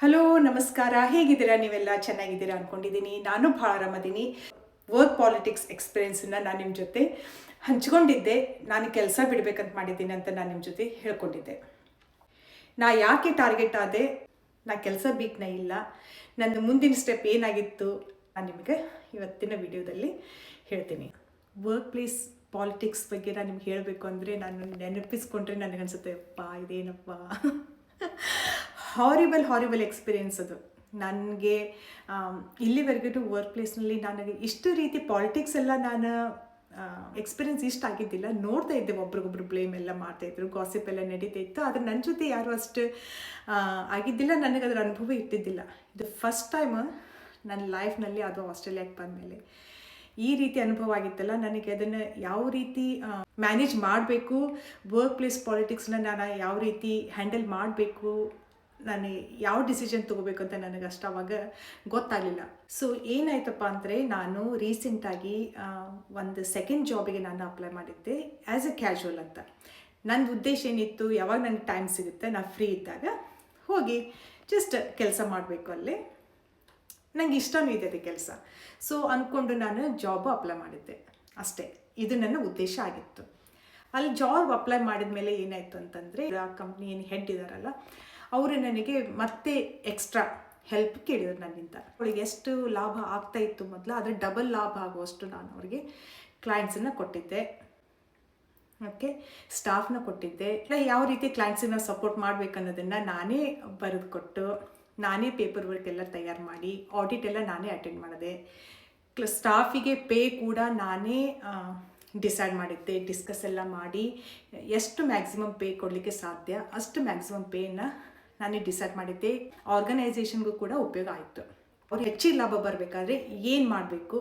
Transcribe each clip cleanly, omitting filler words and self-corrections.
Hello ನಮಸ್ಕಾರ, ಹೇಗಿದ್ದೀರಾ? ನೀವೆಲ್ಲ ಚೆನ್ನಾಗಿದ್ದೀರಾ ಅಂದ್ಕೊಂಡಿದ್ದೀನಿ. ನಾನು ಭಾಳ ಆರಾಮದೀನಿ. ವರ್ಕ್ ಪಾಲಿಟಿಕ್ಸ್ ಎಕ್ಸ್ಪೀರಿಯೆನ್ಸನ್ನ ನಾನು ನಿಮ್ಮ ಜೊತೆ ಹಂಚ್ಕೊಂಡಿದ್ದೆ. ನಾನು ಕೆಲಸ ಬಿಡಬೇಕಂತ ಮಾಡಿದ್ದೀನಿ ಅಂತ ನಾನು ನಿಮ್ಮ ಜೊತೆ ಹೇಳ್ಕೊಂಡಿದ್ದೆ. ನಾ ಯಾಕೆ ಟಾರ್ಗೆಟ್ ಆದೆ, ನಾ ಕೆಲಸ ಬಿಟ್ನ ಇಲ್ಲ, ನನ್ನ ಮುಂದಿನ ಸ್ಟೆಪ್ ಏನಾಗಿತ್ತು, ನಾನು ನಿಮಗೆ ಇವತ್ತಿನ ವಿಡಿಯೋದಲ್ಲಿ ಹೇಳ್ತೀನಿ. ವರ್ಕ್ ಪ್ಲೇಸ್ ಪಾಲಿಟಿಕ್ಸ್ ಬಗ್ಗೆ ನಾನು ನಿಮ್ಗೆ ಹೇಳಬೇಕು ಅಂದರೆ ನಾನು ನೆನಪಿಸ್ಕೊಂಡ್ರೆ ನನಗನ್ಸುತ್ತೆ, ಅಪ್ಪ ಇದೇನಪ್ಪ ಹಾರಿಬಲ್ ಎಕ್ಸ್ಪೀರಿಯೆನ್ಸ್ ಅದು ನನಗೆ. ಇಲ್ಲಿವರೆಗೂ ವರ್ಕ್ ಪ್ಲೇಸ್ನಲ್ಲಿ ನನಗೆ ಇಷ್ಟು ರೀತಿ ಪಾಲಿಟಿಕ್ಸ್ ಎಲ್ಲ ನಾನು ಎಕ್ಸ್ಪೀರಿಯೆನ್ಸ್ ಇಷ್ಟ ಆಗಿದ್ದಿಲ್ಲ. ನೋಡ್ತಾ ಇದ್ದೆ, ಒಬ್ರಿಗೊಬ್ರು ಬ್ಲೇಮ್ ಎಲ್ಲ ಮಾಡ್ತಾಯಿದ್ರು, ಗಾಸಿಪ್ ಎಲ್ಲ ನಡೀತಾ ಇತ್ತು. ಆದರೆ ನನ್ನ ಜೊತೆ ಯಾರು ಅಷ್ಟು ಆಗಿದ್ದಿಲ್ಲ, ನನಗೆ ಅದರ ಅನುಭವ ಇಟ್ಟಿದ್ದಿಲ್ಲ. ಇದು ಫಸ್ಟ್ ಟೈಮ್ ನನ್ನ ಲೈಫ್ನಲ್ಲಿ, ಅದು ಆಸ್ಟ್ರೇಲಿಯಾಕ್ಕೆ ಬಂದಮೇಲೆ ಈ ರೀತಿ ಅನುಭವ ಆಗಿತ್ತಲ್ಲ. ನನಗೆ ಅದನ್ನು ಯಾವ ರೀತಿ ಮ್ಯಾನೇಜ್ ಮಾಡಬೇಕು, ವರ್ಕ್ ಪ್ಲೇಸ್ ಪಾಲಿಟಿಕ್ಸ್ನ ನಾನು ಯಾವ ರೀತಿ ಹ್ಯಾಂಡಲ್ ಮಾಡಬೇಕು, ನಾನು ಯಾವ ಡಿಸಿಷನ್ ತೊಗೋಬೇಕು ಅಂತ ನನಗೆ ಅಷ್ಟು ಅವಾಗ ಗೊತ್ತಾಗಲಿಲ್ಲ. ಸೊ ಏನಾಯ್ತಪ್ಪ ಅಂದರೆ, ನಾನು ರೀಸೆಂಟಾಗಿ ಒಂದು ಸೆಕೆಂಡ್ ಜಾಬಿಗೆ ನಾನು ಅಪ್ಲೈ ಮಾಡಿದ್ದೆ ಆ್ಯಸ್ ಎ ಕ್ಯಾಶುವಲ್ ಅಂತ. ನನ್ನ ಉದ್ದೇಶ ಏನಿತ್ತು, ಯಾವಾಗ ನನಗೆ ಟೈಮ್ ಸಿಗುತ್ತೆ, ನಾನು ಫ್ರೀ ಇದ್ದಾಗ ಹೋಗಿ ಜಸ್ಟ್ ಕೆಲಸ ಮಾಡಬೇಕು ಅಲ್ಲೇ. ನನಗೆ ಇಷ್ಟವೂ ಇದೆ ಅದು ಕೆಲಸ. ಸೊ ಅಂದ್ಕೊಂಡು ನಾನು ಜಾಬ್ ಅಪ್ಲೈ ಮಾಡಿದ್ದೆ ಅಷ್ಟೇ. ಇದು ನನ್ನ ಉದ್ದೇಶ ಆಗಿತ್ತು. ಅಲ್ಲಿ ಜಾಬ್ ಅಪ್ಲೈ ಮಾಡಿದ ಮೇಲೆ ಏನಾಯಿತು ಅಂತಂದರೆ, ಆ ಕಂಪ್ನಿ ಏನು ಹೆಡ್ ಇದ್ದಾರಲ್ಲ, ಅವರು ನನಗೆ ಮತ್ತೆ ಎಕ್ಸ್ಟ್ರಾ ಹೆಲ್ಪ್ ಕೇಳಿದ್ರು ನನ್ನಿಂದ. ಅವಳಿಗೆ ಎಷ್ಟು ಲಾಭ ಆಗ್ತಾ ಇತ್ತು ಮೊದಲು, ಅದರ ಡಬಲ್ ಲಾಭ ಆಗುವಷ್ಟು ನಾನು ಅವ್ರಿಗೆ ಕ್ಲೈಂಟ್ಸನ್ನು ಕೊಟ್ಟಿದ್ದೆ. ಓಕೆ, ಸ್ಟಾಫ್ನ ಕೊಟ್ಟಿದ್ದೆ. ಯಾವ ರೀತಿ ಕ್ಲೈಂಟ್ಸನ್ನ ಸಪೋರ್ಟ್ ಮಾಡಬೇಕನ್ನೋದನ್ನು ನಾನೇ ಬರೆದು ಕೊಟ್ಟು, ನಾನೇ ಪೇಪರ್ ವರ್ಕ್ ಎಲ್ಲ ತಯಾರು ಮಾಡಿ, ಆಡಿಟ್ ಎಲ್ಲ ನಾನೇ ಅಟೆಂಡ್ ಮಾಡಿದೆ. ಸ್ಟಾಫಿಗೆ ಪೇ ಕೂಡ ನಾನೇ ಡಿಸೈಡ್ ಮಾಡಿದ್ದೆ. ಡಿಸ್ಕಸ್ ಎಲ್ಲ ಮಾಡಿ ಎಷ್ಟು ಮ್ಯಾಕ್ಸಿಮಮ್ ಪೇ ಕೊಡಲಿಕ್ಕೆ ಸಾಧ್ಯ ಅಷ್ಟು ಮ್ಯಾಕ್ಸಿಮಮ್ ಪೇನ ನಾನೇ ಡಿಸೈಡ್ ಮಾಡಿದ್ದೆ. ಆರ್ಗನೈಸೇಷನ್ಗೂ ಕೂಡ ಉಪಯೋಗ ಆಯಿತು. ಅವ್ರಿಗೆ ಹೆಚ್ಚಿನ ಲಾಭ ಬರಬೇಕಾದ್ರೆ ಏನು ಮಾಡಬೇಕು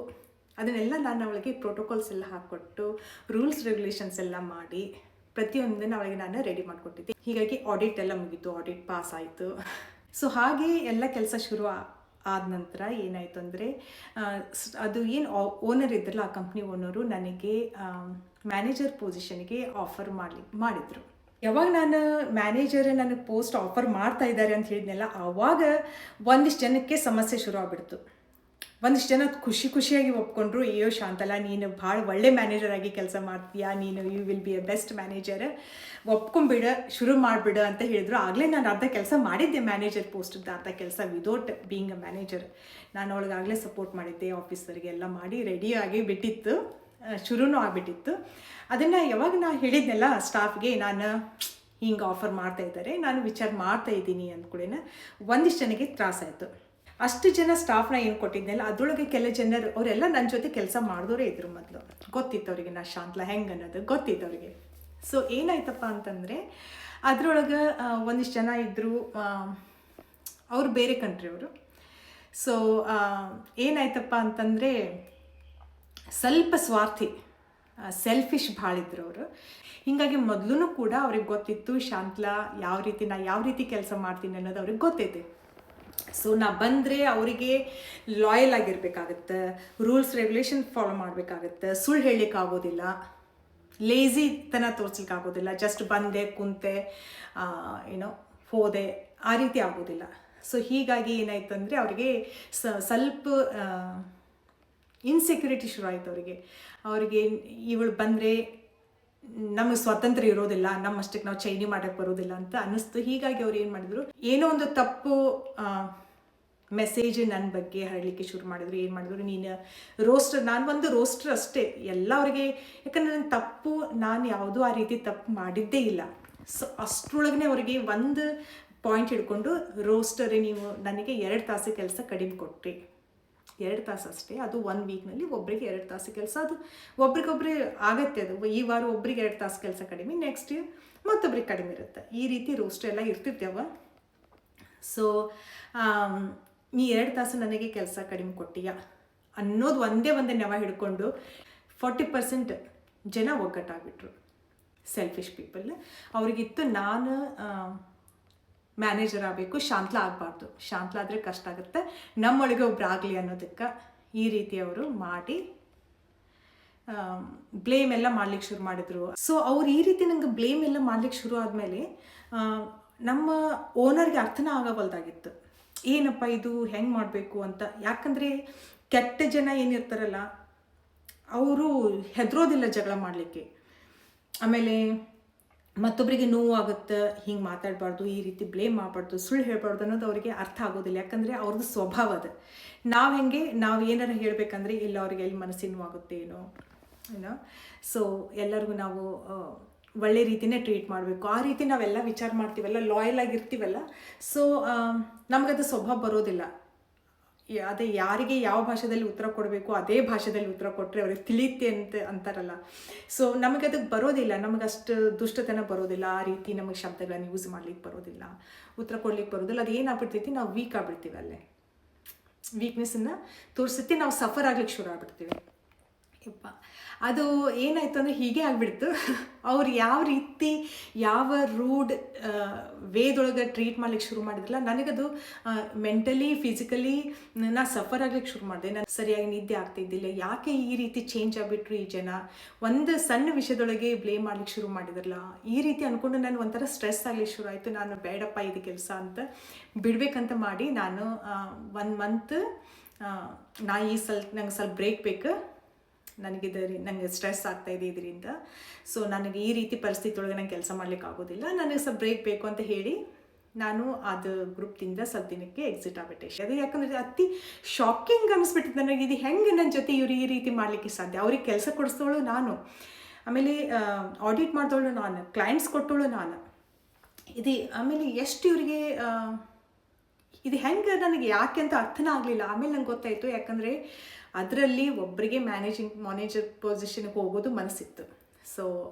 ಅದನ್ನೆಲ್ಲ ನಾನು ಅವಳಿಗೆ ಪ್ರೋಟೋಕಾಲ್ಸ್ ಎಲ್ಲ ಹಾಕ್ಕೊಟ್ಟು, ರೂಲ್ಸ್ ರೆಗ್ಯುಲೇಷನ್ಸ್ ಎಲ್ಲ ಮಾಡಿ ಪ್ರತಿಯೊಂದನ್ನು ಅವಳಿಗೆ ನಾನು ರೆಡಿ ಮಾಡಿಕೊಟ್ಟಿದ್ದೆ. ಹೀಗಾಗಿ ಆಡಿಟ್ ಎಲ್ಲ ಮುಗೀತು, ಆಡಿಟ್ ಪಾಸ್ ಆಯಿತು. ಸೊ ಹಾಗೆ ಎಲ್ಲ ಕೆಲಸ ಶುರು ಆದ ನಂತರ ಏನಾಯಿತು ಅಂದರೆ, ಅದು ಏನು ಓನರ್ ಇದ್ರಲ್ಲ, ಆ ಕಂಪ್ನಿ ಓನರು ನನಗೆ ಮ್ಯಾನೇಜರ್ ಪೊಸಿಷನ್ಗೆ ಆಫರ್ ಮಾಡಿದರು. ಯಾವಾಗ ನಾನು ಮ್ಯಾನೇಜರ್ ನನಗೆ ಪೋಸ್ಟ್ ಆಫರ್ ಮಾಡ್ತಾ ಇದ್ದಾರೆ ಅಂತ ಹೇಳಿದ್ನೆಲ್ಲ, ಆವಾಗ ಒಂದಿಷ್ಟು ಜನಕ್ಕೆ ಸಮಸ್ಯೆ ಶುರು ಆಗ್ಬಿಡ್ತು. ಒಂದಿಷ್ಟು ಜನ ಖುಷಿಯಾಗಿ ಒಪ್ಕೊಂಡ್ರು, ಅಯ್ಯೋ ಶಾಂತಲಾ, ನೀನು ಭಾಳ ಒಳ್ಳೆ ಮ್ಯಾನೇಜರ್ ಆಗಿ ಕೆಲಸ ಮಾಡ್ತೀಯಾ, ನೀನು you will be a best manager, ಒಪ್ಕೊಂಬಿಡ, ಶುರು ಮಾಡಿಬಿಡ ಅಂತ ಹೇಳಿದ್ರು. ಆಗಲೇ ನಾನು ಅರ್ಧ ಕೆಲಸ ಮಾಡಿದ್ದೆ, ಮ್ಯಾನೇಜರ್ ಪೋಸ್ಟ್ದು ಅರ್ಧ ಕೆಲಸ ವಿದೌಟ್ ಬೀಯಿಂಗ್ ಅ ಮ್ಯಾನೇಜರ್. ನಾನು ಅವಳಿಗಾಗಲೇ ಸಪೋರ್ಟ್ ಮಾಡಿದ್ದೆ, ಆಫೀಸರಿಗೆ ಎಲ್ಲ ಮಾಡಿ ರೆಡಿಯಾಗಿ ಬಿಟ್ಟಿತ್ತು, ಶುರುನೂ ಆಗಿಬಿಟ್ಟಿತ್ತು. ಅದನ್ನು ಯಾವಾಗ ನಾನು ಹೇಳಿದ್ನೆಲ್ಲ ಸ್ಟಾಫ್ಗೆ, ನಾನು ಹಿಂಗೆ ಆಫರ್ ಮಾಡ್ತಾ ಇದ್ದಾರೆ, ನಾನು ವಿಚಾರ ಮಾಡ್ತಾ ಇದ್ದೀನಿ ಅಂದ್ಕೊಳ್ಳೇನ ಒಂದಿಷ್ಟು ಜನಕ್ಕೆ ತ್ರಾಸಾಯಿತು. ಅಷ್ಟು ಜನ ಸ್ಟಾಫ್ನ ಏನು ಕೊಟ್ಟಿದ್ನೆಲ್ಲ, ಅದರೊಳಗೆ ಕೆಲ ಜನರು ಅವರೆಲ್ಲ ನನ್ನ ಜೊತೆ ಕೆಲಸ ಮಾಡಿದವರೇ ಇದ್ರು. ಮೊದಲು ಗೊತ್ತಿತ್ತು ಅವರಿಗೆ ನಾ ಶಾಂತಲಾ ಹೆಂಗೆ ಅನ್ನೋದು ಗೊತ್ತಿತ್ತು ಅವರಿಗೆ. ಸೊ ಏನಾಯ್ತಪ್ಪ ಅಂತಂದರೆ, ಅದರೊಳಗೆ ಒಂದಿಷ್ಟು ಜನ ಇದ್ದರು, ಅವರು ಬೇರೆ ಕಂಟ್ರಿಯವರು. ಸೊ ಏನಾಯ್ತಪ್ಪ ಅಂತಂದರೆ, ಸ್ವಲ್ಪ ಸ್ವಾರ್ಥಿ, ಸೆಲ್ಫಿಶ್ ಭಾಳ ಇದ್ರು ಅವರು. ಹೀಗಾಗಿ ಮೊದಲು ಕೂಡ ಅವ್ರಿಗೆ ಗೊತ್ತಿತ್ತು ಶಾಂತಲಾ ಯಾವ ರೀತಿ ಕೆಲಸ ಮಾಡ್ತೀನಿ ಅನ್ನೋದು ಅವ್ರಿಗೆ ಗೊತ್ತೈತೆ. ಸೊ ನಾ ಬಂದರೆ ಅವರಿಗೆ ಲಾಯಲ್ ಆಗಿರಬೇಕಾಗತ್ತೆ, ರೂಲ್ಸ್ ರೆಗ್ಯುಲೇಷನ್ ಫಾಲೋ ಮಾಡಬೇಕಾಗತ್ತೆ, ಸುಳ್ಳು ಹೇಳಲಿಕ್ಕಾಗೋದಿಲ್ಲ, ಲೇಝಿತನ ತೋರಿಸ್ಲಿಕ್ಕಾಗೋದಿಲ್ಲ, ಜಸ್ಟ್ ಬಂದೆ ಕುಂತೆ ಹೋದೆ ಆ ರೀತಿ ಆಗೋದಿಲ್ಲ. ಸೊ ಹೀಗಾಗಿ ಏನಾಯ್ತು ಅಂದರೆ, ಅವರಿಗೆ ಸ್ವಲ್ಪ ಇನ್ಸೆಕ್ಯೂರಿಟಿ ಶುರು ಆಯಿತು ಅವರಿಗೆ ಇವಳು ಬಂದರೆ ನಮಗೆ ಸ್ವಾತಂತ್ರ್ಯ ಇರೋದಿಲ್ಲ, ನಮ್ಮಷ್ಟಕ್ಕೆ ನಾವು ಚೈನಿ ಮಾಡೋಕ್ಕೆ ಬರೋದಿಲ್ಲ ಅಂತ ಅನ್ನಿಸ್ತು. ಹೀಗಾಗಿ ಅವ್ರು ಏನು ಮಾಡಿದ್ರು, ಏನೋ ಒಂದು ತಪ್ಪು ಮೆಸೇಜ್ ನನ್ನ ಬಗ್ಗೆ ಹರಡಲಿಕ್ಕೆ ಶುರು ಮಾಡಿದ್ರು. ಏನು ಮಾಡಿದ್ರು, ನೀನು ರೋಸ್ಟರ್, ನಾನು ಒಂದು ರೋಸ್ಟರ್ ಅಷ್ಟೇ ಎಲ್ಲ ಅವರಿಗೆ, ಯಾಕಂದರೆ ನನ್ನ ತಪ್ಪು, ನಾನು ಯಾವುದೂ ಆ ರೀತಿ ತಪ್ಪು ಮಾಡಿದ್ದೇ ಇಲ್ಲ. ಸೊ ಅಷ್ಟರೊಳಗನೆ ಅವರಿಗೆ ಒಂದು ಪಾಯಿಂಟ್ ಹಿಡ್ಕೊಂಡು, ರೋಸ್ಟರ್ ನೀವು ನನಗೆ 2 ತಾಸು ಕೆಲಸ ಕಡಿಮೆ ಕೊಟ್ರಿ, 2 ತಾಸು ಅಷ್ಟೇ, ಅದು 1 ವೀಕ್ನಲ್ಲಿ ಒಬ್ಬರಿಗೆ 2 ತಾಸು ಕೆಲಸ, ಅದು ಒಬ್ರಿಗೊಬ್ರು ಆಗತ್ತೆ. ಅದು ಈ ವಾರ ಒಬ್ರಿಗೆ 2 ತಾಸು ಕೆಲಸ ಕಡಿಮೆ, ನೆಕ್ಸ್ಟ್ ಮತ್ತೊಬ್ರಿಗೆ ಕಡಿಮೆ ಇರುತ್ತೆ. ಈ ರೀತಿ ರೋಸ್ಟರ್ ಎಲ್ಲ ಇರ್ತಿರ್ತೇವ. ಸೊ ನೀ 2 ತಾಸು ನನಗೆ ಕೆಲಸ ಕಡಿಮೆ ಕೊಟ್ಟಿಯಾ ಅನ್ನೋದು ಒಂದೇ ನೆವ ಹಿಡ್ಕೊಂಡು 40% ಜನ ಒಗ್ಗಟ್ಟಾಗ್ಬಿಟ್ರು. ಸೆಲ್ಫಿಶ್ ಪೀಪಲ್ ಅವರಿಗಿತ್ತು, ನಾನು ಮ್ಯಾನೇಜರ್ ಆಗಬೇಕು, ಶಾಂತಲಾ ಆಗಬಾರ್ದು, ಶಾಂತಲಾ ಆದರೆ ಕಷ್ಟ ಆಗುತ್ತೆ, ನಮ್ಮೊಳಗೆ ಒಬ್ರು ಆಗಲಿ ಅನ್ನೋದಕ್ಕೆ ಈ ರೀತಿ ಅವರು ಮಾಡಿ ಬ್ಲೇಮ್ ಎಲ್ಲ ಮಾಡ್ಲಿಕ್ಕೆ ಶುರು ಮಾಡಿದ್ರು. ಸೊ ಅವ್ರು ಈ ರೀತಿ ನಂಗೆ ಬ್ಲೇಮ್ ಎಲ್ಲ ಮಾಡ್ಲಿಕ್ಕೆ ಶುರು ಆದಮೇಲೆ ನಮ್ಮ ಓನರ್ಗೆ ಅರ್ಥನ ಆಗವಲ್ದಾಗಿತ್ತು. ಏನಪ್ಪ ಇದು ಹೆಂಗೆ ಮಾಡಬೇಕು ಅಂತ. ಯಾಕಂದರೆ ಕೆಟ್ಟ ಜನ ಏನಿರ್ತಾರಲ್ಲ ಅವರು ಹೆದರೋದಿಲ್ಲ ಜಗಳ ಮಾಡಲಿಕ್ಕೆ. ಆಮೇಲೆ ಮತ್ತೊಬ್ಬರಿಗೆ ನೋವು ಆಗುತ್ತೆ, ಹಿಂಗೆ ಮಾತಾಡಬಾರ್ದು, ಈ ರೀತಿ ಬ್ಲೇಮ್ ಮಾಡಬಾರ್ದು, ಸುಳ್ಳು ಹೇಳಬಾರ್ದು ಅನ್ನೋದು ಅವರಿಗೆ ಅರ್ಥ ಆಗೋದಿಲ್ಲ. ಯಾಕಂದರೆ ಅವ್ರದ್ದು ಸ್ವಭಾವ ಅದು. ನಾವು ಏನಾರು ಹೇಳಬೇಕಂದ್ರೆ ಇಲ್ಲ ಅವ್ರಿಗೆ ಎಲ್ಲಿ ಮನಸ್ಸಿನ ನೋವಾಗುತ್ತೆ ಏನೋ. ಸೊ ಎಲ್ಲರಿಗೂ ನಾವು ಒಳ್ಳೆ ರೀತಿಯೇ ಟ್ರೀಟ್ ಮಾಡಬೇಕು. ಆ ರೀತಿ ನಾವೆಲ್ಲ ವಿಚಾರ ಮಾಡ್ತೀವಲ್ಲ, ಲಾಯಲ್ ಆಗಿರ್ತೀವಲ್ಲ, ಸೊ ನಮಗದು ಸ್ವಭಾವ ಬರೋದಿಲ್ಲ. ಅದೇ ಯಾರಿಗೆ ಯಾವ ಭಾಷೆಯಲ್ಲಿ ಉತ್ತರ ಕೊಡಬೇಕು ಅದೇ ಭಾಷೆಯಲ್ಲಿ ಉತ್ತರ ಕೊಟ್ಟರೆ ಅವ್ರಿಗೆ ತಿಳಿಯುತ್ತೆ ಅಂತಾರಲ್ಲ. ಸೊ ನಮಗದಕ್ಕೆ ಬರೋದಿಲ್ಲ, ನಮಗಷ್ಟು ದುಷ್ಟತನ ಬರೋದಿಲ್ಲ, ಆ ರೀತಿ ನಮಗೆ ಶಬ್ದಗಳನ್ನು ಯೂಸ್ ಮಾಡ್ಲಿಕ್ಕೆ ಬರೋದಿಲ್ಲ, ಉತ್ತರ ಕೊಡ್ಲಿಕ್ಕೆ ಬರೋದಿಲ್ಲ. ಅದು ಏನಾಗ್ಬಿಡ್ತೈತಿ, ನಾವು ವೀಕ್ ಆಗ್ಬಿಡ್ತೀವಿ. ಅಲ್ಲೇ ವೀಕ್ನೆಸ್ಸನ್ನು ತೋರಿಸುತ್ತೆ, ನಾವು ಸಫರ್ ಆಗ್ಲಿಕ್ಕೆ ಶುರು ಆಗ್ಬಿಡ್ತೀವಿ. ಯಪ್ಪ ಅದು ಏನಾಯ್ತು ಅಂದರೆ ಹೀಗೆ ಆಗಿಬಿಡ್ತು. ಅವ್ರು ಯಾವ ರೂಡ್ ವೇದೊಳಗೆ ಟ್ರೀಟ್ ಮಾಡ್ಲಿಕ್ಕೆ ಶುರು ಮಾಡಿದ್ರಲ್ಲ, ನನಗದು ಮೆಂಟಲಿ ಫಿಸಿಕಲಿ ನಾ ಸಫರ್ ಆಗ್ಲಿಕ್ಕೆ ಶುರು ಮಾಡಿದೆ. ನಾನು ಸರಿಯಾಗಿ ನಿದ್ದೆ ಆಗ್ತಿದ್ದಿಲ್ಲ. ಯಾಕೆ ಈ ರೀತಿ ಚೇಂಜ್ ಆಗಿಬಿಟ್ರು ಈ ಜನ, ಒಂದು ಸಣ್ಣ ವಿಷಯದೊಳಗೆ ಬ್ಲೇಮ್ ಮಾಡ್ಲಿಕ್ಕೆ ಶುರು ಮಾಡಿದ್ರಲ್ಲ, ಈ ರೀತಿ ಅಂದ್ಕೊಂಡು ನಾನು ಒಂಥರ ಸ್ಟ್ರೆಸ್ ಆಗ್ಲಿಕ್ಕೆ ಶುರು ಆಯಿತು. ನಾನು ಬೇಡಪ್ಪ ಇದು ಕೆಲಸ ಅಂತ ಬಿಡಬೇಕಂತ ಮಾಡಿ ನಾನು 1 ಮಂತ್ ನಂಗೆ ಸ್ವಲ್ಪ ಬ್ರೇಕ್ ಬೇಕು, ನನಗೆ ಸ್ಟ್ರೆಸ್ ಆಗ್ತಾಯಿದೆ ಇದರಿಂದ, ಸೊ ನನಗೆ ಈ ರೀತಿ ಪರಿಸ್ಥಿತಿ ಒಳಗೆ ನಂಗೆ ಕೆಲಸ ಮಾಡ್ಲಿಕ್ಕೆ ಆಗೋದಿಲ್ಲ, ನನಗೆ ಸ್ವಲ್ಪ ಬ್ರೇಕ್ ಬೇಕು ಅಂತ ಹೇಳಿ ನಾನು ಅದು ಗ್ರೂಪ್ದಿಂದ ಸ್ವಲ್ಪ ದಿನಕ್ಕೆ ಎಕ್ಸಿಟ್ ಆಗ್ಬಿಟ್ಟೆ. ಅದು ಯಾಕಂದರೆ ಅತಿ ಶಾಕಿಂಗ್ ಅನಿಸ್ಬಿಟ್ಟಿತ್ತು ನನಗೆ. ಇದು ಹೆಂಗೆ ನನ್ನ ಜೊತೆ ಇವ್ರು ಈ ರೀತಿ ಮಾಡಲಿಕ್ಕೆ ಸಾಧ್ಯ? ಅವ್ರಿಗೆ ಕೆಲಸ ಕೊಡಿಸೋಳು ನಾನು, ಆಮೇಲೆ ಆಡಿಟ್ ಮಾಡಿದವಳು ನಾನು, ಕ್ಲೈಂಟ್ಸ್ ಕೊಟ್ಟವಳು ನಾನು. ಆಮೇಲೆ ಎಷ್ಟು ಇವರಿಗೆ ಇದು ಹೆಂಗೆ ನನಗೆ ಯಾಕೆ ಅಂತ ಅರ್ಥನೇ ಆಗಲಿಲ್ಲ. ಆಮೇಲೆ ನಂಗೆ ಗೊತ್ತಾಯಿತು, ಯಾಕಂದರೆ ಅದರಲ್ಲಿ ಒಬ್ಬರಿಗೆ ಮ್ಯಾನೇಜರ್ ಪೊಸಿಷನ್ಗೆ ಹೋಗೋದು ಮನಸ್ಸಿತ್ತು. ಸೊ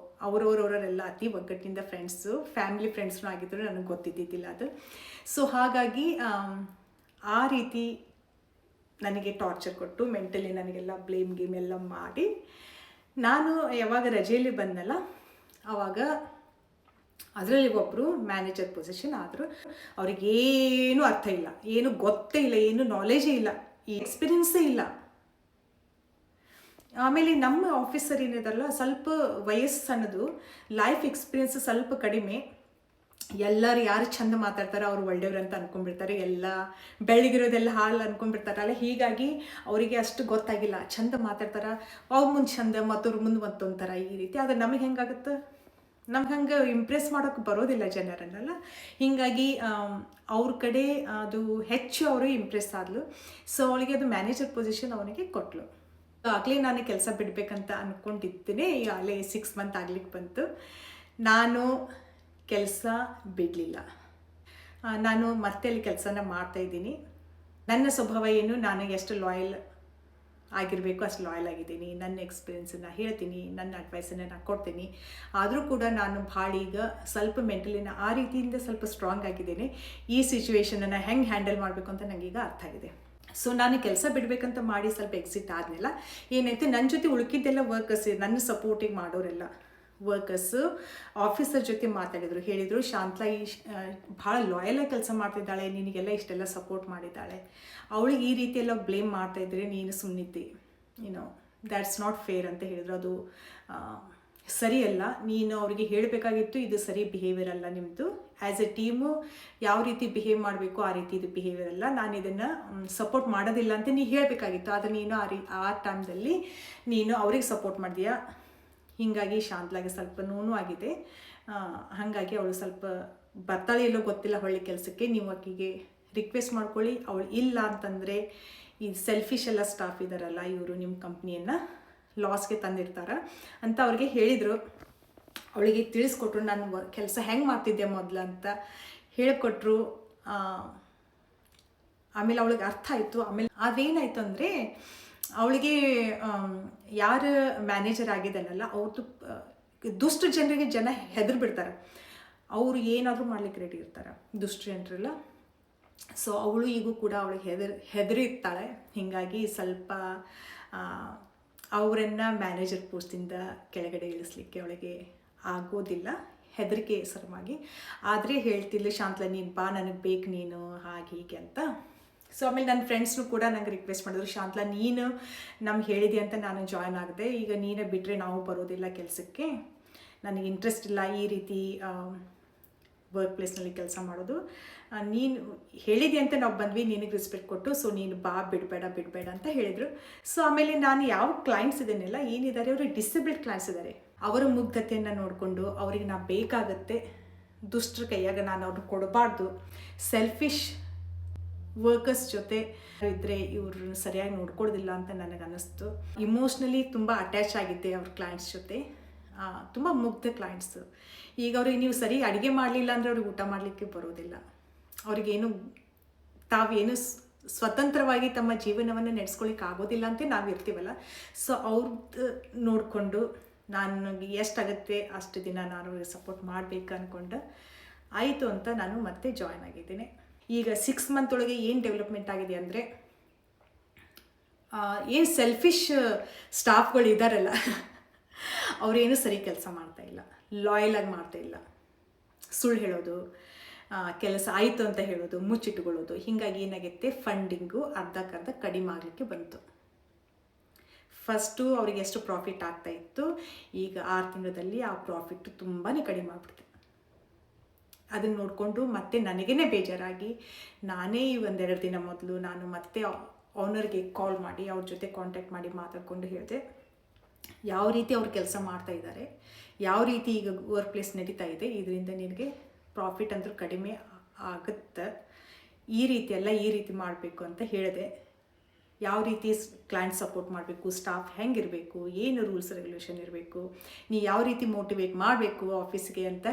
ಅವರವರೆಲ್ಲ ಅತಿ ಒಗ್ಗಟ್ಟಿನಿಂದ ಫ್ರೆಂಡ್ಸು, ಫ್ಯಾಮಿಲಿ ಫ್ರೆಂಡ್ಸ್ನೂ ಆಗಿದ್ದರು, ನನಗೆ ಗೊತ್ತಿದ್ದಿದ್ದಿಲ್ಲ ಅದು. ಸೊ ಹಾಗಾಗಿ ಆ ರೀತಿ ನನಗೆ ಟಾರ್ಚರ್ ಕೊಟ್ಟು ಮೆಂಟಲಿ ನನಗೆಲ್ಲ ಬ್ಲೇಮ್ ಗೇಮ್ ಎಲ್ಲ ಮಾಡಿ, ನಾನು ಯಾವಾಗ ರಜೆಯಲ್ಲಿ ಬಂದನಲ್ಲ ಆವಾಗ ಅದರಲ್ಲಿ ಒಬ್ಬರು ಮ್ಯಾನೇಜರ್ ಪೊಸಿಷನ್ ಆದರು. ಅವ್ರಿಗೇನು ಅರ್ಥ ಇಲ್ಲ, ಏನು ಗೊತ್ತೇ ಇಲ್ಲ, ಏನು ನಾಲೆಜೇ ಇಲ್ಲ, ಈ ಎಕ್ಸ್ಪೀರಿಯನ್ಸೇ ಇಲ್ಲ. ಆಮೇಲೆ ನಮ್ಮ ಆಫೀಸರ್ ಏನಿದಾರಲ್ಲ ಸ್ವಲ್ಪ ವಯಸ್ಸು ಸಣ್ಣದು, ಲೈಫ್ ಎಕ್ಸ್ಪೀರಿಯನ್ಸ್ ಸ್ವಲ್ಪ ಕಡಿಮೆ. ಎಲ್ಲರೂ ಯಾರು ಚಂದ ಮಾತಾಡ್ತಾರೆ ಅವ್ರು ಒಳ್ಳೆಯವ್ರು ಅಂತ ಅಂದ್ಕೊಂಡ್ಬಿಡ್ತಾರೆ, ಎಲ್ಲ ಬೆಳಗಿರೋದೆಲ್ಲ ಹಾಲು ಅಂದ್ಕೊಂಡ್ಬಿಡ್ತಾರಲ್ಲ. ಹೀಗಾಗಿ ಅವರಿಗೆ ಅಷ್ಟು ಗೊತ್ತಾಗಿಲ್ಲ, ಚಂದ ಮಾತಾಡ್ತಾರೆ, ಅವ್ರ ಮುಂದೆ ಚಂದ ಮತ್ತವ್ರ ಮುಂದೆ ಮತ್ತೊಂಥರ ಈ ರೀತಿ. ಆದರೆ ನಮಗೆ ಹೆಂಗಾಗುತ್ತೆ, ನಮ್ಗೆ ಹಂಗೆ ಇಂಪ್ರೆಸ್ ಮಾಡೋಕ್ಕೆ ಬರೋದಿಲ್ಲ ಜನರನ್ನೆಲ್ಲ. ಹೀಗಾಗಿ ಅವ್ರ ಕಡೆ ಅದು ಹೆಚ್ಚು ಅವರು ಇಂಪ್ರೆಸ್ ಆದಳು. ಸೊ ಅವಳಿಗೆ ಅದು ಮ್ಯಾನೇಜರ್ ಪೊಸಿಷನ್ ಅವನಿಗೆ ಕೊಟ್ಟಳು. ಆಗಲೇ ನಾನು ಕೆಲಸ ಬಿಡಬೇಕಂತ ಅಂದ್ಕೊಂಡಿದ್ದೇನೆ. ಈಗಾಗಲೇ 6 ಮಂತ್ ಆಗ್ಲಿಕ್ಕೆ ಬಂತು. ನಾನು ಕೆಲಸ ಬಿಡಲಿಲ್ಲ. ನಾನು ಮತ್ತೆ ಅಲ್ಲಿ ಕೆಲಸನ ಮಾಡ್ತಾಯಿದ್ದೀನಿ. ನನ್ನ ಸ್ವಭಾವ ಏನು, ನಾನು ಎಷ್ಟು ಲಾಯಲ್ ಆಗಿರಬೇಕು ಅಷ್ಟು ಲಾಯಲ್ ಆಗಿದ್ದೀನಿ. ನನ್ನ ಎಕ್ಸ್ಪೀರಿಯೆನ್ಸನ್ನು ಹೇಳ್ತೀನಿ, ನನ್ನ ಅಡ್ವೈಸನ್ನು ನಾನು ಕೊಡ್ತೀನಿ. ಆದರೂ ಕೂಡ ನಾನು ಭಾಳ ಈಗ ಸ್ವಲ್ಪ ಮೆಂಟಲಿನ ಆ ರೀತಿಯಿಂದ ಸ್ವಲ್ಪ ಸ್ಟ್ರಾಂಗ್ ಆಗಿದ್ದೇನೆ. ಈ ಸಿಚುವೇಶನನ್ನು ಹೆಂಗೆ ಹ್ಯಾಂಡಲ್ ಮಾಡಬೇಕು ಅಂತ ನನಗೀಗ ಅರ್ಥ ಆಗಿದೆ. ಸೊ ನಾನು ಕೆಲಸ ಬಿಡಬೇಕಂತ ಮಾಡಿ ಸ್ವಲ್ಪ ಎಕ್ಸಿಟ್ ಆದಮೇಲೆ ಏನಾಯಿತು, ನನ್ನ ಜೊತೆ ಉಳ್ಕಿದ್ದೆಲ್ಲ ವರ್ಕರ್ಸ್, ನನ್ನ ಸಪೋರ್ಟಿಗೆ ಮಾಡೋರೆಲ್ಲ ವರ್ಕರ್ಸು ಆಫೀಸರ್ ಜೊತೆ ಮಾತಾಡಿದರು, ಹೇಳಿದರು ಶಾಂತಲಾ ಭಾಳ ಲಾಯಲಾಗಿ ಕೆಲಸ ಮಾಡ್ತಿದ್ದಾಳೆ, ನಿನಗೆಲ್ಲ ಇಷ್ಟೆಲ್ಲ ಸಪೋರ್ಟ್ ಮಾಡಿದ್ದಾಳೆ, ಅವಳಿಗೆ ಈ ರೀತಿ ಎಲ್ಲ ಬ್ಲೇಮ್ ಮಾಡ್ತಾಯಿದ್ರೆ ನೀನು ಸುಮ್ಮನಿದ್ದಿ, ದ್ಯಾಟ್ಸ್ ನಾಟ್ ಫೇರ್ ಅಂತ ಹೇಳಿದ್ರು. ಅದು ಸರಿಯಲ್ಲ, ನೀನು ಅವರಿಗೆ ಹೇಳಬೇಕಾಗಿತ್ತು ಇದು ಸರಿ ಬಿಹೇವಿಯರ್ ಅಲ್ಲ ನಿಮ್ಮದು. ಆ್ಯಸ್ ಎ ಟೀಮು ಯಾವ ರೀತಿ ಬಿಹೇವ್ ಮಾಡಬೇಕು ಆ ರೀತಿ ಇದು ಬಿಹೇವಿಯರ್ ಅಲ್ಲ, ನಾನು ಇದನ್ನು ಸಪೋರ್ಟ್ ಮಾಡೋದಿಲ್ಲ ಅಂತ ನೀನು ಹೇಳಬೇಕಾಗಿತ್ತು. ಆದರೆ ನೀನು ಆ ಟೈಮ್ದಲ್ಲಿ ನೀನು ಅವ್ರಿಗೆ ಸಪೋರ್ಟ್ ಮಾಡಿದೀಯಾ. ಹೀಗಾಗಿ ಶಾಂತಲಾಗಿ ಸ್ವಲ್ಪ ನೋವು ಆಗಿದೆ. ಹಾಗಾಗಿ ಅವಳು ಸ್ವಲ್ಪ ಬರ್ತಾಳೆ ಇಲ್ಲೋ ಗೊತ್ತಿಲ್ಲ ಹೊಳ್ಳಿ ಕೆಲಸಕ್ಕೆ, ನೀವು ಆಕೆಗೆ ರಿಕ್ವೆಸ್ಟ್ ಮಾಡ್ಕೊಳ್ಳಿ. ಅವಳು ಇಲ್ಲ ಅಂತಂದರೆ ಈ ಸೆಲ್ಫಿಶ್ ಎಲ್ಲ ಸ್ಟಾಫ್ ಇದ್ದಾರಲ್ಲ, ಇವರು ನಿಮ್ಮ ಕಂಪ್ನಿಯನ್ನು ಲಾಸ್ಗೆ ತಂದಿರ್ತಾರೆ ಅಂತ ಅವ್ರಿಗೆ ಹೇಳಿದರು. ಅವಳಿಗೆ ತಿಳಿಸ್ಕೊಟ್ರು, ನಾನು ಕೆಲಸ ಹೆಂಗೆ ಮಾಡ್ತಿದ್ದೆ ಮೊದಲು ಅಂತ ಹೇಳಿಕೊಟ್ರು. ಆಮೇಲೆ ಅವಳಿಗೆ ಅರ್ಥ ಆಯಿತು. ಆಮೇಲೆ ಅದೇನಾಯಿತು ಅಂದರೆ ಅವಳಿಗೆ ಯಾರು ಮ್ಯಾನೇಜರ್ ಆಗಿದ್ದಾನಲ್ಲ ಅವ್ರದ್ದು ದುಷ್ಟ ಜನರಿಗೆ ಜನ ಹೆದರು ಬಿಡ್ತಾರೆ, ಅವರು ಏನಾದರೂ ಮಾಡ್ಲಿಕ್ಕೆ ರೆಡಿ ಇರ್ತಾರೆ ದುಷ್ಟ ಜನರೆಲ್ಲ. ಸೊ ಅವಳು ಈಗೂ ಕೂಡ ಅವಳಿಗೆ ಹೆದರಿರ್ತಾಳೆ. ಹೀಗಾಗಿ ಸ್ವಲ್ಪ ಅವರನ್ನು ಮ್ಯಾನೇಜರ್ ಪೋಸ್ಟಿಂದ ಕೆಳಗಡೆ ಇಳಿಸ್ಲಿಕ್ಕೆ ಅವಳಿಗೆ ಆಗೋದಿಲ್ಲ, ಹೆದರಿಕೆ ಸರವಾಗಿ. ಆದರೆ ಹೇಳ್ತಿಲ್ಲ, ಶಾಂತಲಾ ನೀನು ಬಾ, ನನಗೆ ಬೇಕು ನೀನು, ಹಾಗೆ ಹೀಗೆ ಅಂತ. ಸೊ ಆಮೇಲೆ ನನ್ನ ಫ್ರೆಂಡ್ಸ್ನು ಕೂಡ ನಂಗೆ ರಿಕ್ವೆಸ್ಟ್ ಮಾಡಿದ್ರು, ಶಾಂತಲಾ ನೀನು ನಮ್ಗೆ ಹೇಳಿದೆ ಅಂತ ನಾನು ಜಾಯ್ನ್ ಆಗಿದೆ, ಈಗ ನೀನೇ ಬಿಟ್ಟರೆ ನಾವು ಬರೋದಿಲ್ಲ ಕೆಲಸಕ್ಕೆ, ನನಗೆ ಇಂಟ್ರೆಸ್ಟ್ ಇಲ್ಲ ಈ ರೀತಿ ವರ್ಕ್ ಪ್ಲೇಸ್ನಲ್ಲಿ ಕೆಲಸ ಮಾಡೋದು. ನೀನು ಹೇಳಿದೆ ಅಂತ ನಾವು ಬಂದ್ವಿ, ನಿನಗೆ ರೆಸ್ಪೆಕ್ಟ್ ಕೊಟ್ಟು, ಸೊ ನೀನು ಬಾ, ಬಿಡಬೇಡ ಅಂತ ಹೇಳಿದರು. ಸೊ ಆಮೇಲೆ ನಾನು ಯಾವ ಕ್ಲೈಂಟ್ಸ್ ಇದನ್ನೆಲ್ಲ ಏನಿದ್ದಾರೆ, ಅವರು ಡಿಸೇಬಲ್ಡ್ ಕ್ಲೈಂಟ್ಸ್ ಇದ್ದಾರೆ. ಅವರ ಮುಗ್ಧತೆಯನ್ನು ನೋಡಿಕೊಂಡು ಅವರಿಗೆ ನಾ ಬೇಕಾಗತ್ತೆ, ದುಷ್ಟರ ಕೈಯಾಗ ನಾನು ಅವ್ರನ್ನ ಕೊಡಬಾರ್ದು, ಸೆಲ್ಫಿಶ್ ವರ್ಕರ್ಸ್ ಜೊತೆ ಇದ್ದರೆ ಇವ್ರನ್ನ ಸರಿಯಾಗಿ ನೋಡ್ಕೊಳ್ಳೋದಿಲ್ಲ ಅಂತ ನನಗೆ ಅನ್ನಿಸ್ತು. ಇಮೋಷ್ನಲಿ ತುಂಬ ಅಟ್ಯಾಚ್ ಆಗಿದ್ದೆ ಅವ್ರ ಕ್ಲೈಂಟ್ಸ್ ಜೊತೆ, ತುಂಬ ಮುಗ್ಧ ಕ್ಲೈಂಟ್ಸು. ಈಗ ಅವ್ರಿಗೆ ನೀವು ಸರಿ ಅಡುಗೆ ಮಾಡಲಿಲ್ಲ ಅಂದರೆ ಅವ್ರಿಗೆ ಊಟ ಮಾಡಲಿಕ್ಕೆ ಬರೋದಿಲ್ಲ. ಅವ್ರಿಗೇನು ತಾವೇನು ಸ್ವತಂತ್ರವಾಗಿ ತಮ್ಮ ಜೀವನವನ್ನು ನಡೆಸ್ಕೊಳ್ಳಿಕ್ಕೆ ಆಗೋದಿಲ್ಲ ಅಂತ ನಾವು ಇರ್ತೀವಲ್ಲ. ಸೊ ಅವ್ರದ್ದು ನೋಡಿಕೊಂಡು ನನಗೆ ಎಷ್ಟಾಗುತ್ತೆ ಅಷ್ಟು ದಿನ ನಾನು ಅವ್ರಿಗೆ ಸಪೋರ್ಟ್ ಮಾಡಬೇಕು ಅಂದ್ಕೊಂಡು ಆಯಿತು ಅಂತ ನಾನು ಮತ್ತೆ ಜಾಯ್ನ್ ಆಗಿದ್ದೇನೆ. ಈಗ 6 ಮಂತ್ ಒಳಗೆ ಏನು ಡೆವಲಪ್ಮೆಂಟ್ ಆಗಿದೆ ಅಂದರೆ, ಏನು ಸೆಲ್ಫಿಶ್ ಸ್ಟಾಫ್ಗಳು ಇದ್ದಾರಲ್ಲ ಅವರೇನು ಸರಿ ಕೆಲಸ ಮಾಡ್ತಾಯಿಲ್ಲ, ಲಾಯಲಾಗಿ ಮಾಡ್ತಾಯಿಲ್ಲ, ಸುಳ್ಳು ಹೇಳೋದು, ಕೆಲಸ ಆಯಿತು ಅಂತ ಹೇಳೋದು, ಮುಚ್ಚಿಟ್ಕೊಳ್ಳೋದು. ಹೀಗಾಗಿ ಏನಾಗುತ್ತೆ, ಫಂಡಿಂಗು ಅರ್ಧಕ್ಕರ್ಧ ಕಡಿಮೆ ಆಗಲಿಕ್ಕೆ ಬಂತು. ಫಸ್ಟು ಅವ್ರಿಗೆ ಎಷ್ಟು ಪ್ರಾಫಿಟ್ ಆಗ್ತಾಯಿತ್ತು, ಈಗ 6 ತಿಂಗಳಲ್ಲಿ ಆ ಪ್ರಾಫಿಟ್ಟು ತುಂಬಾ ಕಡಿಮೆ ಆಗ್ಬಿಡ್ತು. ಅದನ್ನು ನೋಡಿಕೊಂಡು ಮತ್ತೆ ನನಗೇ ಬೇಜಾರಾಗಿ ನಾನೇ 1-2 ದಿನ ಮೊದಲು ನಾನು ಮತ್ತೆ ಓನರ್ಗೆ ಕಾಲ್ ಮಾಡಿ ಅವ್ರ ಜೊತೆ ಕಾಂಟ್ಯಾಕ್ಟ್ ಮಾಡಿ ಮಾತಾಡ್ಕೊಂಡು ಹೇಳಿದೆ, ಯಾವ ರೀತಿ ಅವ್ರು ಕೆಲಸ ಮಾಡ್ತಾಯಿದ್ದಾರೆ, ಯಾವ ರೀತಿ ಈಗ ವರ್ಕ್ ಪ್ಲೇಸ್ ನಡೀತಾ ಇದೆ, ಇದರಿಂದ ನಿನಗೆ ಪ್ರಾಫಿಟ್ ಅಂತೂ ಕಡಿಮೆ ಆಗುತ್ತೆ, ಈ ರೀತಿ ಮಾಡಬೇಕು ಅಂತ ಹೇಳಿದೆ. ಯಾವ ರೀತಿ ಕ್ಲೈಂಟ್ ಸಪೋರ್ಟ್ ಮಾಡಬೇಕು, ಸ್ಟಾಫ್ ಹೆಂಗಿರಬೇಕು, ಏನು ರೂಲ್ಸ್ ರೆಗ್ಯುಲೇಷನ್ ಇರಬೇಕು, ನೀ ಯಾವ ರೀತಿ ಮೋಟಿವೇಟ್ ಮಾಡಬೇಕು ಆಫೀಸ್ಗೆ ಅಂತ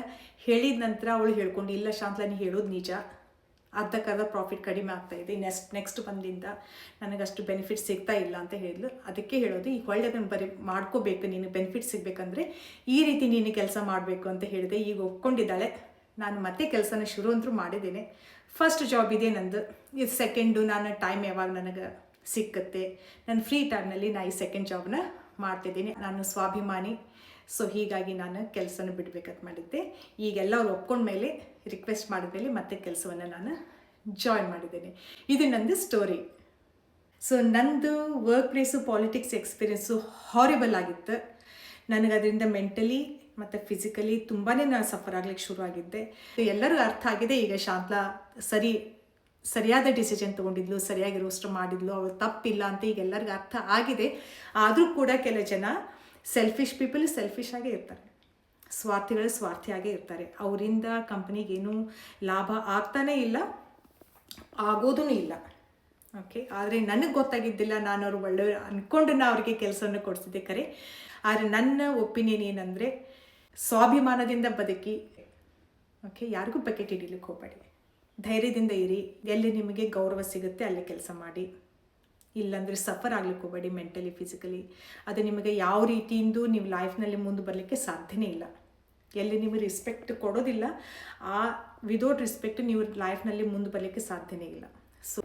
ಹೇಳಿದ ನಂತರ ಅವಳು ಹೇಳ್ಕೊಂಡು, ಇಲ್ಲ ಶಾಂತಲಾ ನೀ ಹೇಳೋದು ನಿಜ, ಅರ್ಧಕ್ಕರ್ಧ ಪ್ರಾಫಿಟ್ ಕಡಿಮೆ ಆಗ್ತಾಯಿದೆ, ನೆಕ್ಸ್ಟ್ ಬಂದಿಂದ ನನಗಷ್ಟು ಬೆನಿಫಿಟ್ ಸಿಗ್ತಾ ಇಲ್ಲ ಅಂತ ಹೇಳಿದ್ಲು. ಅದಕ್ಕೆ ಹೇಳೋದು, ಈಗ ಒಳ್ಳೆಯದನ್ನು ಮಾಡ್ಕೋಬೇಕು, ನೀನು ಬೆನಿಫಿಟ್ ಸಿಗಬೇಕಂದ್ರೆ ಈ ರೀತಿ ನೀನು ಕೆಲಸ ಮಾಡಬೇಕು ಅಂತ ಹೇಳಿದೆ. ಈಗ ಒಪ್ಕೊಂಡಿದ್ದಾಳೆ. ನಾನು ಮತ್ತೆ ಕೆಲಸನ ಶುರು ಅಂತೂ ಮಾಡಿದ್ದೇನೆ. ಫಸ್ಟ್ ಜಾಬ್ ಇದೆ ನಂದು, ಇದು ಸೆಕೆಂಡು. ನಾನು ಟೈಮ್ ಯಾವಾಗ ನನಗೆ ಸಿಕ್ಕತ್ತೆ, ನನ್ನ ಫ್ರೀ ಟೈಮ್ನಲ್ಲಿ ನಾನು ಈ ಸೆಕೆಂಡ್ ಜಾಬ್ನ ಮಾಡ್ತಿದ್ದೀನಿ. ನಾನು ಸ್ವಾಭಿಮಾನಿ, ಸೊ ಹೀಗಾಗಿ ನಾನು ಕೆಲಸನ ಬಿಡಬೇಕಂತ ಮಾಡಿದ್ದೆ. ಈಗೆಲ್ಲ ಅವ್ರು ಒಪ್ಕೊಂಡ್ಮೇಲೆ, ರಿಕ್ವೆಸ್ಟ್ ಮಾಡಿದ್ಮೇಲೆ ಮತ್ತೆ ಕೆಲಸವನ್ನು ನಾನು ಜಾಯ್ನ್ ಮಾಡಿದ್ದೇನೆ. ಇದು ನಂದು ಸ್ಟೋರಿ. ಸೊ ನಂದು work place politics experience horrible ಆಗಿತ್ತು. ನನಗದರಿಂದ ಮೆಂಟಲಿ ಮತ್ತು ಫಿಸಿಕಲಿ ತುಂಬಾ ನಾನು ಸಫರ್ ಆಗ್ಲಿಕ್ಕೆ ಶುರು ಆಗಿದ್ದೆ. ಎಲ್ಲರಿಗೂ ಅರ್ಥ ಆಗಿದೆ ಈಗ, ಶಾಂತಲಾ ಸರಿಯಾದ ಡಿಸಿಷನ್ ತೊಗೊಂಡಿದ್ಲು, ಸರಿಯಾಗಿ ರೋಸ್ಟರ್ ಮಾಡಿದ್ಲು, ಅವಳು ತಪ್ಪಿಲ್ಲ ಅಂತ ಈಗ ಎಲ್ಲರಿಗೂ ಅರ್ಥ ಆಗಿದೆ. ಆದರೂ ಕೂಡ ಕೆಲವು ಜನ ಸೆಲ್ಫಿಶ್ ಪೀಪಲ್ ಸೆಲ್ಫಿಶ್ ಆಗೇ ಇರ್ತಾರೆ, ಸ್ವಾರ್ಥಿಗಳು ಸ್ವಾರ್ಥಿಯಾಗೇ ಇರ್ತಾರೆ. ಅವರಿಂದ ಕಂಪ್ನಿಗೇನು ಲಾಭ ಆಗ್ತಾನೇ ಇಲ್ಲ, ಆಗೋದೂ ಇಲ್ಲ. ಓಕೆ, ಆದರೆ ನನಗೆ ಗೊತ್ತಾಗಿದ್ದಿಲ್ಲ, ನಾನು ಅವ್ರು ಒಳ್ಳೆಯವರು ಅಂದ್ಕೊಂಡು ನಾನು ಅವ್ರಿಗೆ ಕೆಲಸವನ್ನು ಕೊಡಿಸಿದ್ದೆ ಕರೆ. ಆದರೆ ನನ್ನ ಒಪಿನಿಯನ್ ಏನಂದರೆ, ಸ್ವಾಭಿಮಾನದಿಂದ ಬದುಕಿ, ಓಕೆ, ಯಾರಿಗೂ ಬಕೆಟ್ ಹಿಡಿಲಿಕ್ಕೆ ಹೋಗಬೇಡಿ, ಧೈರ್ಯದಿಂದ ಇರಿ. ಎಲ್ಲಿ ನಿಮಗೆ ಗೌರವ ಸಿಗುತ್ತೆ ಅಲ್ಲಿ ಕೆಲಸ ಮಾಡಿ, ಇಲ್ಲಾಂದರೆ ಸಫರ್ ಆಗ್ಲಿಕ್ಕೆ ಹೋಗಬೇಡಿ ಮೆಂಟಲಿ ಫಿಸಿಕಲಿ. ಅದು ನಿಮಗೆ ಯಾವ ರೀತಿಯಿಂದ ನೀವು ಲೈಫ್ನಲ್ಲಿ ಮುಂದೆ ಬರಲಿಕ್ಕೆ ಸಾಧ್ಯನೇ ಇಲ್ಲ. ಎಲ್ಲಿ ನಿಮಗೆ ರೆಸ್ಪೆಕ್ಟ್ ಕೊಡೋದಿಲ್ಲ, ಆ ವಿದೌಟ್ ರೆಸ್ಪೆಕ್ಟ್ ನೀವು ಲೈಫ್ನಲ್ಲಿ ಮುಂದೆ ಬರಲಿಕ್ಕೆ ಸಾಧ್ಯನೇ ಇಲ್ಲ. ಸೊ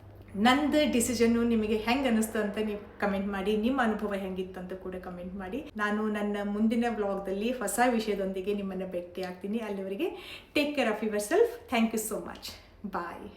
ನಂದು ಡಿಸಿಷನ್ನು ನಿಮಗೆ ಹೆಂಗೆ ಅನ್ನಿಸ್ತು ಅಂತ ನೀವು ಕಮೆಂಟ್ ಮಾಡಿ, ನಿಮ್ಮ ಅನುಭವ ಹೆಂಗಿತ್ತು ಅಂತ ಕೂಡ ಕಮೆಂಟ್ ಮಾಡಿ. ನಾನು ನನ್ನ ಮುಂದಿನ ವ್ಲಾಗ್ದಲ್ಲಿ ಹೊಸ ವಿಷಯದೊಂದಿಗೆ ನಿಮ್ಮನ್ನು ಭೇಟಿ ಆಗ್ತೀನಿ. ಅಲ್ಲಿವರೆಗೆ take care of yourself. Thank you so much. Bye.